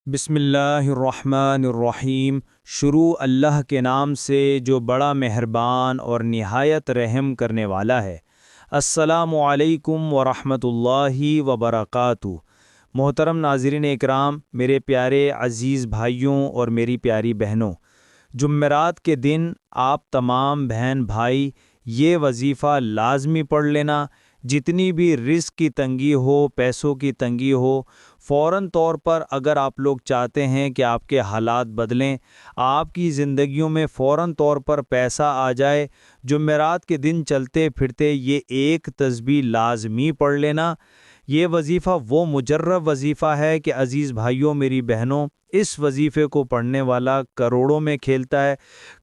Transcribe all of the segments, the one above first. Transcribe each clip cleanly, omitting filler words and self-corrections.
بسم اللہ الرحمن الرحیم۔ شروع اللہ کے نام سے جو بڑا مہربان اور نہایت رحم کرنے والا ہے۔ السلام علیکم ورحمۃ اللہ وبرکاتہ۔ محترم ناظرین اکرام، میرے پیارے عزیز بھائیوں اور میری پیاری بہنوں، جمعرات کے دن آپ تمام بہن بھائی یہ وظیفہ لازمی پڑھ لینا۔ جتنی بھی رزق کی تنگی ہو، پیسوں کی تنگی ہو، فوراً طور پر اگر آپ لوگ چاہتے ہیں کہ آپ کے حالات بدلیں، آپ کی زندگیوں میں فوراً طور پر پیسہ آ جائے، جمعرات کے دن چلتے پھرتے یہ ایک تسبیح لازمی پڑھ لینا۔ یہ وظیفہ وہ مجرب وظیفہ ہے کہ عزیز بھائیوں میری بہنوں، اس وظیفے کو پڑھنے والا کروڑوں میں کھیلتا ہے۔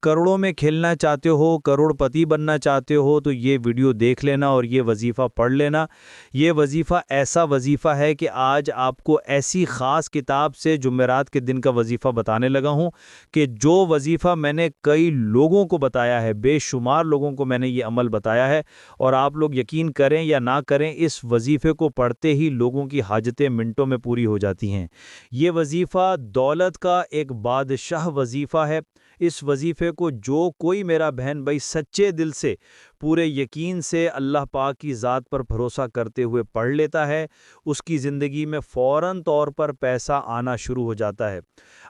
کروڑوں میں کھیلنا چاہتے ہو، کروڑ پتی بننا چاہتے ہو تو یہ ویڈیو دیکھ لینا اور یہ وظیفہ پڑھ لینا۔ یہ وظیفہ ایسا وظیفہ ہے کہ آج آپ کو ایسی خاص کتاب سے جمعرات کے دن کا وظیفہ بتانے لگا ہوں کہ جو وظیفہ میں نے کئی لوگوں کو بتایا ہے، بے شمار لوگوں کو میں نے یہ عمل بتایا ہے، اور آپ لوگ یقین کریں یا نہ کریں، اس وظیفے کو پڑھتے ہی لوگوں کی حاجتیں منٹوں میں پوری ہو جاتی ہیں۔ یہ وظیفہ دولت کا ایک بادشاہ وظیفہ ہے۔ اس وظیفے کو جو کوئی میرا بہن بھائی سچے دل سے، پورے یقین سے اللہ پاک کی ذات پر بھروسہ کرتے ہوئے پڑھ لیتا ہے، اس کی زندگی میں فوراً طور پر پیسہ آنا شروع ہو جاتا ہے۔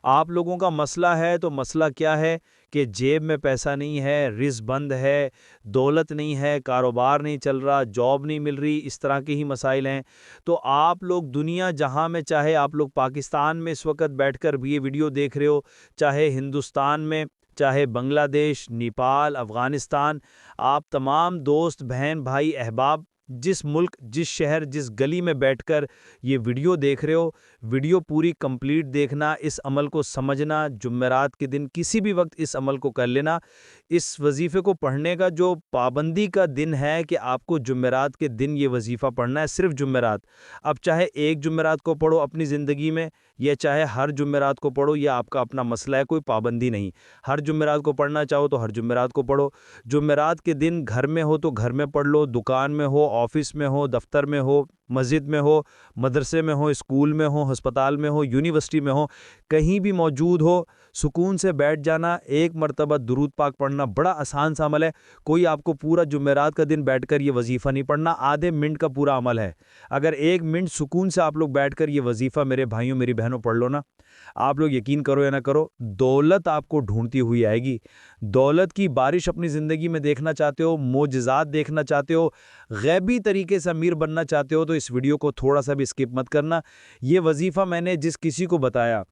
آپ لوگوں کا مسئلہ ہے تو مسئلہ کیا ہے کہ جیب میں پیسہ نہیں ہے، رزق بند ہے، دولت نہیں ہے، کاروبار نہیں چل رہا، جاب نہیں مل رہی، اس طرح کے ہی مسائل ہیں۔ تو آپ لوگ دنیا جہاں میں، چاہے آپ لوگ پاکستان میں اس وقت بیٹھ کر بھی یہ ویڈیو دیکھ رہے ہو، چاہے ہندوستان میں، چاہے بنگلہ دیش، نیپال، افغانستان، آپ تمام دوست بہن بھائی احباب جس ملک، جس شہر، جس گلی میں بیٹھ کر یہ ویڈیو دیکھ رہے ہو، ویڈیو پوری کمپلیٹ دیکھنا، اس عمل کو سمجھنا، جمعرات کے دن کسی بھی وقت اس عمل کو کر لینا۔ اس وظیفے کو پڑھنے کا جو پابندی کا دن ہے کہ آپ کو جمعرات کے دن یہ وظیفہ پڑھنا ہے، صرف جمعرات۔ اب چاہے ایک جمعرات کو پڑھو اپنی زندگی میں، یا چاہے ہر جمعرات کو پڑھو، یہ آپ کا اپنا مسئلہ ہے، کوئی پابندی نہیں۔ ہر جمعرات کو پڑھنا چاہو تو ہر جمعرات کو پڑھو۔ جمعرات کے دن گھر میں ہو تو گھر میں پڑھ لو، دکان میں ہو، آفس میں ہو، دفتر میں ہو، مسجد میں ہو، مدرسے میں ہو، اسکول میں ہو، ہسپتال میں ہو، یونیورسٹی میں ہو، کہیں بھی موجود ہو، سکون سے بیٹھ جانا۔ ایک مرتبہ درود پاک پڑھنا بڑا آسان سا عمل ہے۔ کوئی آپ کو پورا جمعرات کا دن بیٹھ کر یہ وظیفہ نہیں پڑھنا، آدھے منٹ کا پورا عمل ہے۔ اگر ایک منٹ سکون سے آپ لوگ بیٹھ کر یہ وظیفہ میرے بھائیوں میری بہنوں پڑھ لو نا، آپ لوگ یقین کرو یا نہ کرو، دولت آپ کو ڈھونڈتی ہوئی آئے گی۔ دولت کی بارش اپنی زندگی میں دیکھنا چاہتے ہو، معجزات دیکھنا چاہتے ہو، غیبی طریقے سے امیر بننا چاہتے ہو تو اس ویڈیو کو تھوڑا سا بھی اسکپ مت کرنا۔ یہ وظیفہ میں نے جس کسی کو بتایا،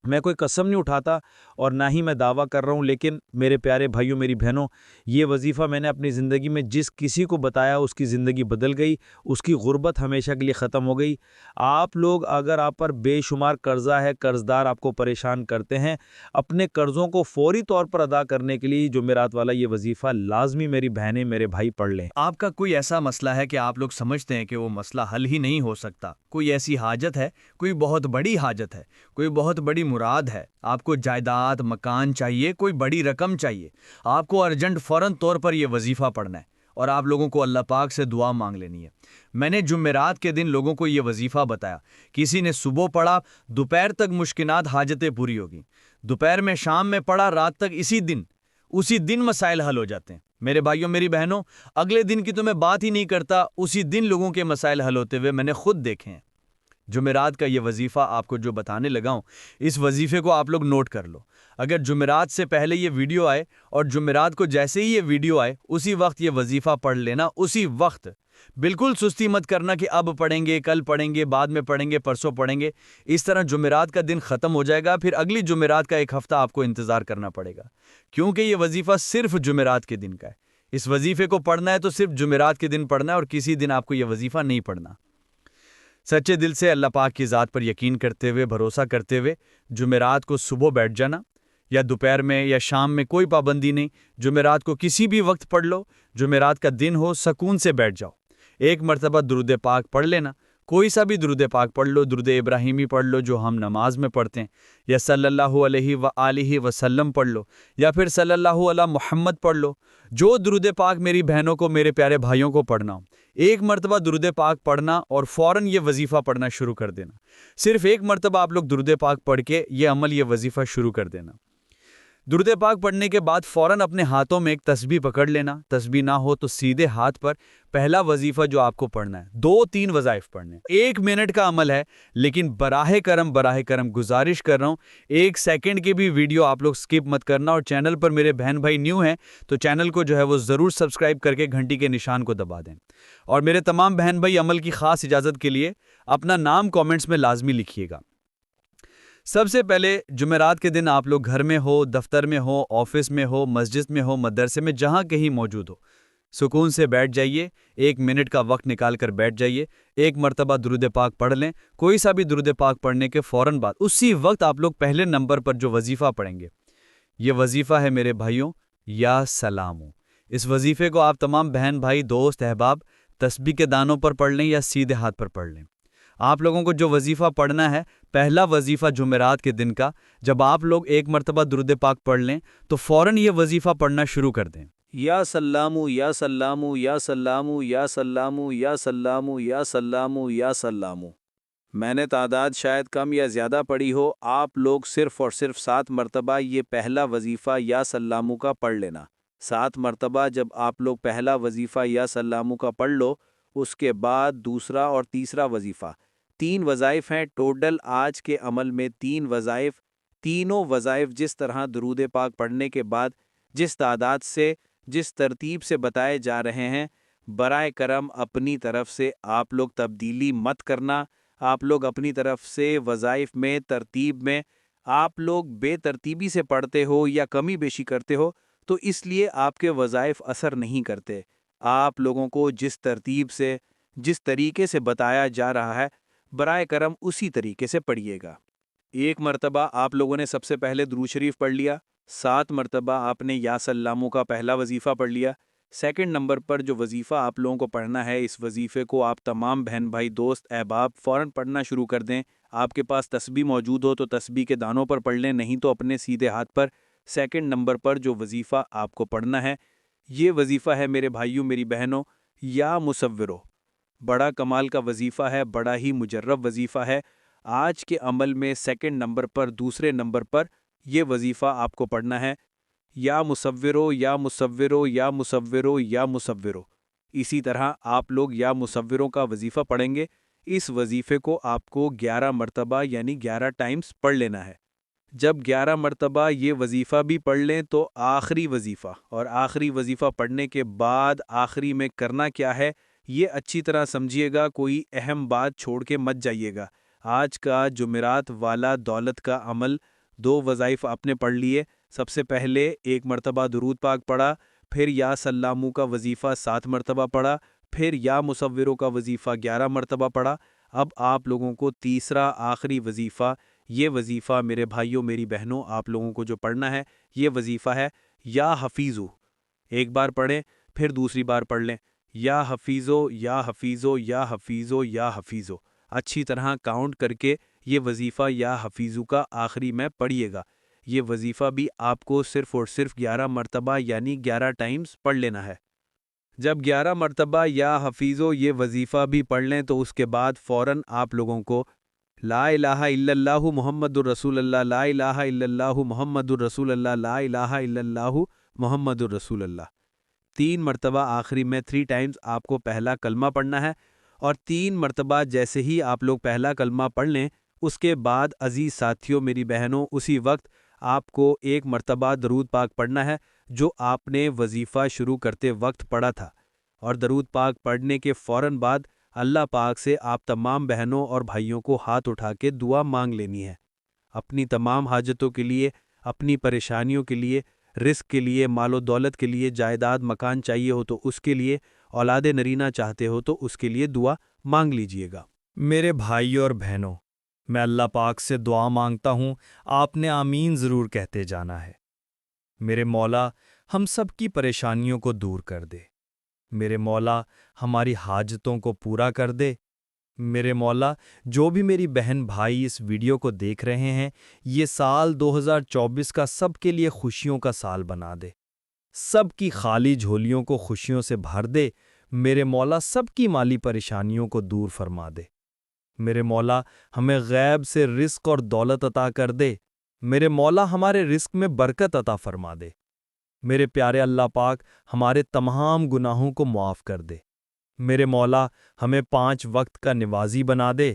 میں کوئی قسم نہیں اٹھاتا اور نہ ہی میں دعویٰ کر رہا ہوں، لیکن میرے پیارے بھائیوں میری بہنوں، یہ وظیفہ میں نے اپنی زندگی میں جس کسی کو بتایا، اس کی زندگی بدل گئی، اس کی غربت ہمیشہ کے لیے ختم ہو گئی۔ آپ لوگ، اگر آپ پر بے شمار قرضہ ہے، قرض دار آپ کو پریشان کرتے ہیں، اپنے قرضوں کو فوری طور پر ادا کرنے کے لیے جمعرات والا یہ وظیفہ لازمی میری بہنیں میرے بھائی پڑھ لیں۔ آپ کا کوئی ایسا مسئلہ ہے کہ آپ لوگ سمجھتے ہیں کہ وہ مسئلہ حل ہی نہیں ہو سکتا، کوئی ایسی حاجت ہے، کوئی بہت بڑی حاجت ہے، کوئی بہت بڑی مراد ہے، آپ کو جائیداد، مکان چاہیے، کوئی بڑی رقم چاہیے، آپ کو ارجنٹ فوراً طور پر یہ وظیفہ پڑھنا ہے اور آپ لوگوں کو اللہ پاک سے دعا مانگ لینی ہے۔ میں نے جمعرات کے دن لوگوں کو یہ وظیفہ بتایا، کسی نے صبح پڑھا، دوپہر تک مشکلات حاجتیں پوری ہوگی، دوپہر میں شام میں پڑھا، رات تک اسی دن مسائل حل ہو جاتے ہیں۔ میرے بھائیوں میری بہنوں، اگلے دن کی تو میں بات ہی نہیں کرتا، اسی دن لوگوں کے مسائل حل ہوتے ہوئے میں نے خود دیکھے ہیں۔ جمعرات کا یہ وظیفہ آپ کو جو بتانے لگا ہوں، اس وظیفے کو آپ لوگ نوٹ کر لو۔ اگر جمعرات سے پہلے یہ ویڈیو آئے اور جمعرات کو جیسے ہی یہ ویڈیو آئے اسی وقت یہ وظیفہ پڑھ لینا، اسی وقت۔ بالکل سستی مت کرنا کہ اب پڑھیں گے، کل پڑھیں گے، بعد میں پڑھیں گے، پرسوں پڑھیں گے۔ اس طرح جمعرات کا دن ختم ہو جائے گا، پھر اگلی جمعرات کا ایک ہفتہ آپ کو انتظار کرنا پڑے گا، کیونکہ یہ وظیفہ صرف جمعرات کے دن کا ہے۔ اس وظیفے کو پڑھنا ہے تو صرف جمعرات کے دن پڑھنا ہے، اور کسی دن آپ کو یہ وظیفہ نہیں پڑھنا۔ سچے دل سے اللہ پاک کی ذات پر یقین کرتے ہوئے، بھروسہ کرتے ہوئے، جمعرات کو صبح بیٹھ جانا، یا دوپہر میں یا شام میں، کوئی پابندی نہیں، جمعرات کو کسی بھی وقت پڑھ لو۔ جمعرات کا دن ہو، سکون سے بیٹھ جاؤ، ایک مرتبہ درود پاک پڑھ لینا، کوئی سا بھی درود پاک پڑھ لو، درود ابراہیمی پڑھ لو جو ہم نماز میں پڑھتے ہیں، یا صلی اللہ علیہ وآلہ وسلم پڑھ لو، یا پھر صلی اللہ علی محمد پڑھ لو، جو درود پاک میری بہنوں کو، میرے پیارے بھائیوں کو پڑھنا ہو۔ ایک مرتبہ درود پاک پڑھنا اور فوراً یہ وظیفہ پڑھنا شروع کر دینا۔ صرف ایک مرتبہ آپ لوگ درود پاک پڑھ کے یہ عمل، یہ وظیفہ شروع کر دینا۔ درود پاک پڑھنے کے بعد فوراً اپنے ہاتھوں میں ایک تسبیح پکڑ لینا۔ تسبیح نہ ہو تو سیدھے ہاتھ پر پہلا وظیفہ جو آپ کو پڑھنا ہے، 2-3 وظائف پڑھنے ہیں۔ 1 منٹ کا عمل ہے، لیکن براہ کرم گزارش کر رہا ہوں 1 سیکنڈ کی بھی ویڈیو آپ لوگ سکپ مت کرنا، اور چینل پر میرے بہن بھائی نیو ہیں تو چینل کو جو ہے وہ ضرور سبسکرائب کر کے گھنٹی کے نشان کو دبا دیں۔ اور میرے تمام بہن بھائی عمل کی خاص اجازت کے لیے اپنا نام کامنٹس میں لازمی لکھیے گا۔ سب سے پہلے جمعرات کے دن آپ لوگ گھر میں ہو، دفتر میں ہو، آفس میں ہو، مسجد میں ہو، مدرسے میں، جہاں کہیں موجود ہو، سکون سے بیٹھ جائیے، 1 منٹ کا وقت نکال کر بیٹھ جائیے، 1 مرتبہ درود پاک پڑھ لیں۔ کوئی سا بھی درود پاک پڑھنے کے فوراً بعد اسی وقت آپ لوگ پہلے نمبر پر جو وظیفہ پڑھیں گے، یہ وظیفہ ہے میرے بھائیوں، یا سلامو۔ اس وظیفے کو آپ تمام بہن بھائی، دوست، احباب تسبیح کے دانوں پر پڑھ لیں یا سیدھے ہاتھ پر پڑھ لیں۔ آپ لوگوں کو جو وظیفہ پڑھنا ہے، پہلا وظیفہ جمعرات کے دن کا، جب آپ لوگ 1 مرتبہ درود پاک پڑھ لیں تو فوراً یہ وظیفہ پڑھنا شروع کر دیں۔ یا سلامو یا سلامو یا سلامو یا سلامو یا سلامو یا سلامو یا سلامو۔ میں نے تعداد شاید کم یا زیادہ پڑھی ہو، آپ لوگ صرف اور صرف 7 مرتبہ یہ پہلا وظیفہ یا سلامو کا پڑھ لینا۔ 7 مرتبہ جب آپ لوگ پہلا وظیفہ یا سلامو کا پڑھ لو، اس کے بعد دوسرا اور تیسرا وظیفہ، 3 وظائف ہیں ٹوٹل آج کے عمل میں، 3 وظائف۔ تینوں وظائف جس طرح درود پاک پڑھنے کے بعد جس تعداد سے، جس ترتیب سے بتائے جا رہے ہیں، برائے کرم اپنی طرف سے آپ لوگ تبدیلی مت کرنا۔ آپ لوگ اپنی طرف سے وظائف میں، ترتیب میں آپ لوگ بے ترتیبی سے پڑھتے ہو یا کمی بیشی کرتے ہو تو اس لیے آپ کے وظائف اثر نہیں کرتے۔ آپ لوگوں کو جس ترتیب سے، جس طریقے سے بتایا جا رہا ہے، برائے کرم اسی طریقے سے پڑھیے گا۔ 1 مرتبہ آپ لوگوں نے سب سے پہلے درود شریف پڑھ لیا، 7 مرتبہ آپ نے یا سلامو کا پہلا وظیفہ پڑھ لیا۔ سیکنڈ نمبر پر جو وظیفہ آپ لوگوں کو پڑھنا ہے، اس وظیفے کو آپ تمام بہن بھائی، دوست، احباب فوراً پڑھنا شروع کر دیں۔ آپ کے پاس تسبیح موجود ہو تو تسبیح کے دانوں پر پڑھ لیں، نہیں تو اپنے سیدھے ہاتھ پر۔ سیکنڈ نمبر پر جو وظیفہ آپ کو پڑھنا ہے، یہ وظیفہ ہے میرے بھائیوں، میری بہنوں، یا مصورو۔ بڑا کمال کا وظیفہ ہے، بڑا ہی مجرب وظیفہ ہے۔ آج کے عمل میں سیکنڈ نمبر پر، دوسرے نمبر پر یہ وظیفہ آپ کو پڑھنا ہے، یا مصورو یا مصورو یا مصورو یا مصورو۔ اسی طرح آپ لوگ یا مصوروں کا وظیفہ پڑھیں گے۔ اس وظیفے کو آپ کو 11 مرتبہ یعنی 11 ٹائمز پڑھ لینا ہے۔ جب 11 مرتبہ یہ وظیفہ بھی پڑھ لیں تو آخری وظیفہ، اور آخری وظیفہ پڑھنے کے بعد آخری میں کرنا کیا ہے یہ اچھی طرح سمجھیے گا، کوئی اہم بات چھوڑ کے مت جائیے گا۔ آج کا جمعرات والا دولت کا عمل، 2 وظائف آپ نے پڑھ لیے۔ سب سے پہلے 1 مرتبہ درود پاک پڑھا، پھر یا سلامو کا وظیفہ 7 مرتبہ پڑھا، پھر یا مصوروں کا وظیفہ 11 مرتبہ پڑھا۔ اب آپ لوگوں کو تیسرا آخری وظیفہ، یہ وظیفہ میرے بھائیوں، میری بہنوں، آپ لوگوں کو جو پڑھنا ہے یہ وظیفہ ہے یا حفیظو۔ ایک بار پڑھیں، پھر دوسری بار پڑھ لیں، یا حفیظو یا حفیظو یا حفیظو یا حفیظو۔ اچھی طرح کاؤنٹ کر کے یہ وظیفہ یا حفیظو کا آخری میں پڑھیے گا۔ یہ وظیفہ بھی آپ کو صرف اور صرف 11 مرتبہ یعنی 11 ٹائمز پڑھ لینا ہے۔ جب 11 مرتبہ یا حفیظو یہ وظیفہ بھی پڑھ لیں تو اس کے بعد فوراً آپ لوگوں کو لا الہ الا اللہ محمد الرسول اللہ، لا الہ الا اللہ محمد الرسول اللہ، لا الہ الا اللہ محمد الرسول اللہ، 3 مرتبہ آخری میں 3 ٹائمز آپ کو پہلا کلمہ پڑھنا ہے۔ اور 3 مرتبہ جیسے ہی آپ لوگ پہلا کلمہ پڑھ لیں، اس کے بعد عزیز ساتھیوں، میری بہنوں، اسی وقت آپ کو 1 مرتبہ درود پاک پڑھنا ہے جو آپ نے وظیفہ شروع کرتے وقت پڑھا تھا۔ اور درود پاک پڑھنے کے فوراً بعد اللہ پاک سے آپ تمام بہنوں اور بھائیوں کو ہاتھ اٹھا کے دعا مانگ لینی ہے، اپنی تمام حاجتوں کے لیے، اپنی پریشانیوں کے لیے، رزق کے لیے، مال و دولت کے لیے، جائیداد مکان چاہیے ہو تو اس کے لیے، اولاد نرینہ چاہتے ہو تو اس کے لیے دعا مانگ لیجئے گا۔ میرے بھائی اور بہنوں، میں اللہ پاک سے دعا مانگتا ہوں، آپ نے آمین ضرور کہتے جانا ہے۔ میرے مولا ہم سب کی پریشانیوں کو دور کر دے، میرے مولا ہماری حاجتوں کو پورا کر دے۔ میرے مولا جو بھی میری بہن بھائی اس ویڈیو کو دیکھ رہے ہیں، یہ سال 2024 کا سب کے لیے خوشیوں کا سال بنا دے، سب کی خالی جھولیوں کو خوشیوں سے بھر دے۔ میرے مولا سب کی مالی پریشانیوں کو دور فرما دے۔ میرے مولا ہمیں غیب سے رزق اور دولت عطا کر دے۔ میرے مولا ہمارے رزق میں برکت عطا فرما دے۔ میرے پیارے اللہ پاک ہمارے تمام گناہوں کو معاف کر دے۔ میرے مولا ہمیں 5 وقت کا نمازی بنا دے۔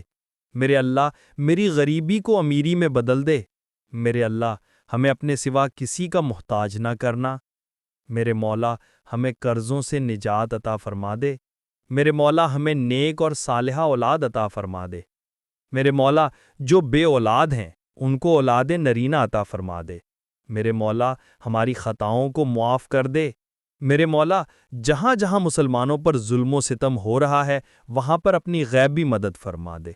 میرے اللہ میری غریبی کو امیری میں بدل دے۔ میرے اللہ ہمیں اپنے سوا کسی کا محتاج نہ کرنا۔ میرے مولا ہمیں قرضوں سے نجات عطا فرما دے۔ میرے مولا ہمیں نیک اور صالحہ اولاد عطا فرما دے۔ میرے مولا جو بے اولاد ہیں ان کو اولاد نرینہ عطا فرما دے۔ میرے مولا ہماری خطاؤں کو معاف کر دے۔ میرے مولا جہاں جہاں مسلمانوں پر ظلم و ستم ہو رہا ہے وہاں پر اپنی غیبی مدد فرما دے۔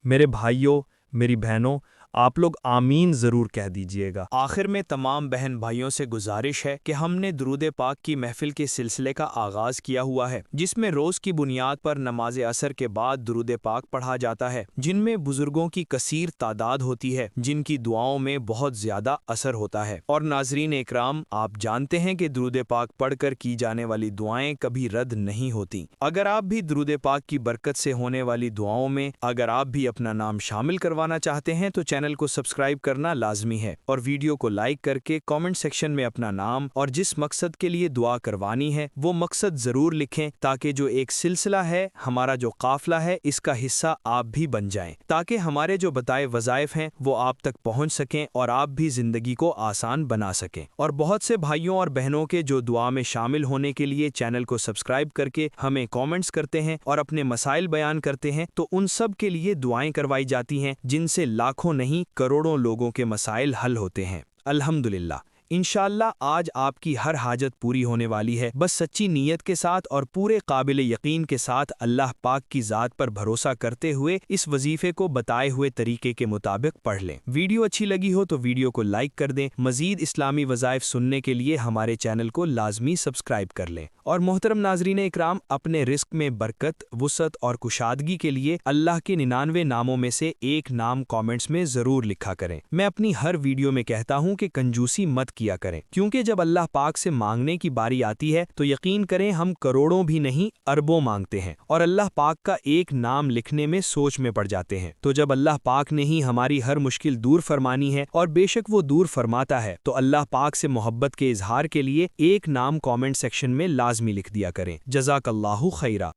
میرے بھائیوں، میری بہنوں، آپ لوگ آمین ضرور کہہ دیجئے گا۔ آخر میں تمام بہن بھائیوں سے گزارش ہے کہ ہم نے درود پاک کی محفل کے سلسلے کا آغاز کیا ہوا ہے، جس میں روز کی بنیاد پر نماز عصر کے بعد درود پاک پڑھا جاتا ہے، جن میں بزرگوں کی کثیر تعداد ہوتی ہے، جن کی دعاؤں میں بہت زیادہ اثر ہوتا ہے۔ اور ناظرین اکرام، آپ جانتے ہیں کہ درود پاک پڑھ کر کی جانے والی دعائیں کبھی رد نہیں ہوتی۔ اگر آپ بھی درود پاک کی برکت سے ہونے والی دعاؤں میں اگر آپ بھی اپنا نام شامل کروانا چاہتے ہیں تو چینل کو سبسکرائب کرنا لازمی ہے، اور ویڈیو کو لائک کر کے کامنٹ سیکشن میں اپنا نام اور جس مقصد کے لیے دعا کروانی ہے وہ مقصد ضرور لکھیں، تاکہ جو ایک سلسلہ ہے، ہمارا جو قافلہ ہے، اس کا حصہ آپ بھی بن جائیں، تاکہ ہمارے جو بتائے وظائف ہیں وہ آپ تک پہنچ سکیں اور آپ بھی زندگی کو آسان بنا سکیں۔ اور بہت سے بھائیوں اور بہنوں کے جو دعا میں شامل ہونے کے لیے چینل کو سبسکرائب کر کے ہمیں کامنٹس کرتے ہیں اور اپنے مسائل بیان کرتے ہیں، تو ان سب کے لیے دعائیں کروائی جاتی ہیں، جن سے لاکھوں نہیں کروڑوں لوگوں کے مسائل حل ہوتے ہیں۔ الحمدللہ، انشاءاللہ آج آپ کی ہر حاجت پوری ہونے والی ہے، بس سچی نیت کے ساتھ اور پورے قابل یقین کے ساتھ اللہ پاک کی ذات پر بھروسہ کرتے ہوئے اس وظیفے کو بتائے ہوئے طریقے کے مطابق پڑھ لیں۔ ویڈیو اچھی لگی ہو تو ویڈیو کو لائک کر دیں۔ مزید اسلامی وظائف سننے کے لیے ہمارے چینل کو لازمی سبسکرائب کر لیں۔ اور محترم ناظرین اکرام، اپنے رزق میں برکت، وسعت اور کشادگی کے لیے اللہ کے 99 ناموں میں سے ایک نام کامنٹس میں ضرور لکھا کریں۔ میں اپنی ہر ویڈیو میں کہتا ہوں کہ کنجوسی مت کیا کریں، کیونکہ جب اللہ پاک سے مانگنے کی باری آتی ہے تو یقین کریں ہم کروڑوں بھی نہیں اربوں مانگتے ہیں، اور اللہ پاک کا ایک نام لکھنے میں سوچ میں پڑ جاتے ہیں۔ تو جب اللہ پاک نے ہی ہماری ہر مشکل دور فرمانی ہے، اور بے شک وہ دور فرماتا ہے، تو اللہ پاک سے محبت کے اظہار کے لیے ایک نام کامنٹ سیکشن میں لازمی لکھ دیا کریں۔ جزاک اللہ خیرہ۔